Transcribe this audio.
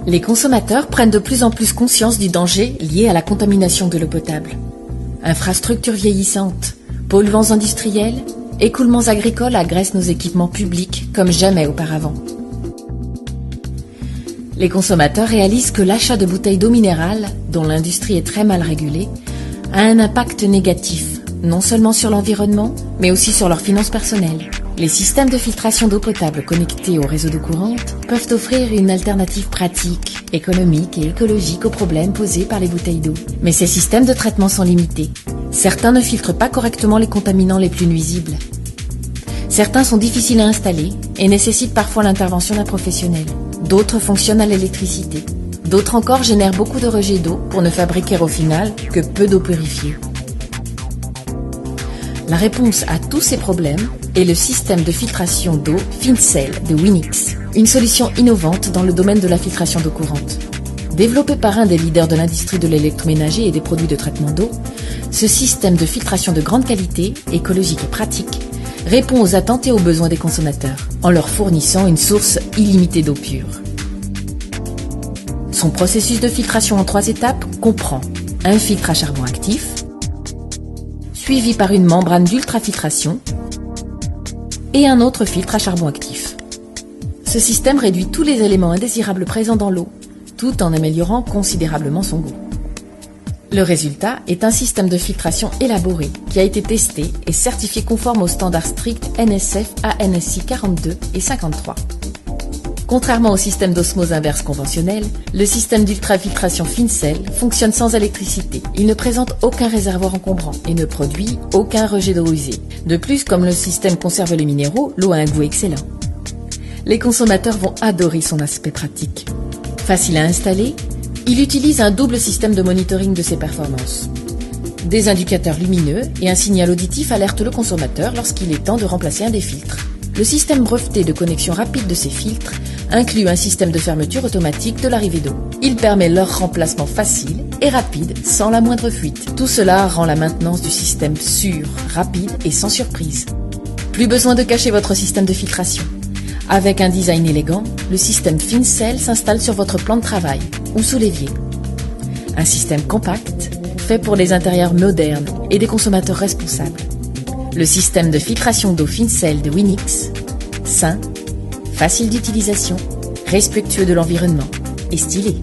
Les consommateurs prennent de plus en plus conscience du danger lié à la contamination de l'eau potable. Infrastructures vieillissantes, polluants industriels, écoulements agricoles agressent nos équipements publics comme jamais auparavant. Les consommateurs réalisent que l'achat de bouteilles d'eau minérale, dont l'industrie est très mal régulée, a un impact négatif, non seulement sur l'environnement, mais aussi sur leurs finances personnelles. Les systèmes de filtration d'eau potable connectés au réseau d'eau courante peuvent offrir une alternative pratique, économique et écologique aux problèmes posés par les bouteilles d'eau. Mais ces systèmes de traitement sont limités. Certains ne filtrent pas correctement les contaminants les plus nuisibles. Certains sont difficiles à installer et nécessitent parfois l'intervention d'un professionnel. D'autres fonctionnent à l'électricité. D'autres encore génèrent beaucoup de rejets d'eau pour ne fabriquer au final que peu d'eau purifiée. La réponse à tous ces problèmes est le système de filtration d'eau Fincell de Winix, une solution innovante dans le domaine de la filtration d'eau courante. Développé par un des leaders de l'industrie de l'électroménager et des produits de traitement d'eau, ce système de filtration de grande qualité, écologique et pratique, répond aux attentes et aux besoins des consommateurs, en leur fournissant une source illimitée d'eau pure. Son processus de filtration en 3 étapes comprend un filtre à charbon actif, suivi par une membrane d'ultrafiltration et un autre filtre à charbon actif. Ce système réduit tous les éléments indésirables présents dans l'eau, tout en améliorant considérablement son goût. Le résultat est un système de filtration élaboré qui a été testé et certifié conforme aux standards stricts NSF ANSI 42 et 53. Contrairement au système d'osmose inverse conventionnel, le système d'ultrafiltration Fincell fonctionne sans électricité. Il ne présente aucun réservoir encombrant et ne produit aucun rejet d'eau usée. De plus, comme le système conserve les minéraux, l'eau a un goût excellent. Les consommateurs vont adorer son aspect pratique. Facile à installer, il utilise un double système de monitoring de ses performances. Des indicateurs lumineux et un signal auditif alertent le consommateur lorsqu'il est temps de remplacer un des filtres. Le système breveté de connexion rapide de ces filtres inclut un système de fermeture automatique de l'arrivée d'eau. Il permet leur remplacement facile et rapide sans la moindre fuite. Tout cela rend la maintenance du système sûre, rapide et sans surprise. Plus besoin de cacher votre système de filtration. Avec un design élégant, le système Fincell s'installe sur votre plan de travail ou sous l'évier. Un système compact, fait pour des intérieurs modernes et des consommateurs responsables. Le système de filtration d'eau Fincell de Winix, sain, facile d'utilisation, respectueux de l'environnement et stylé.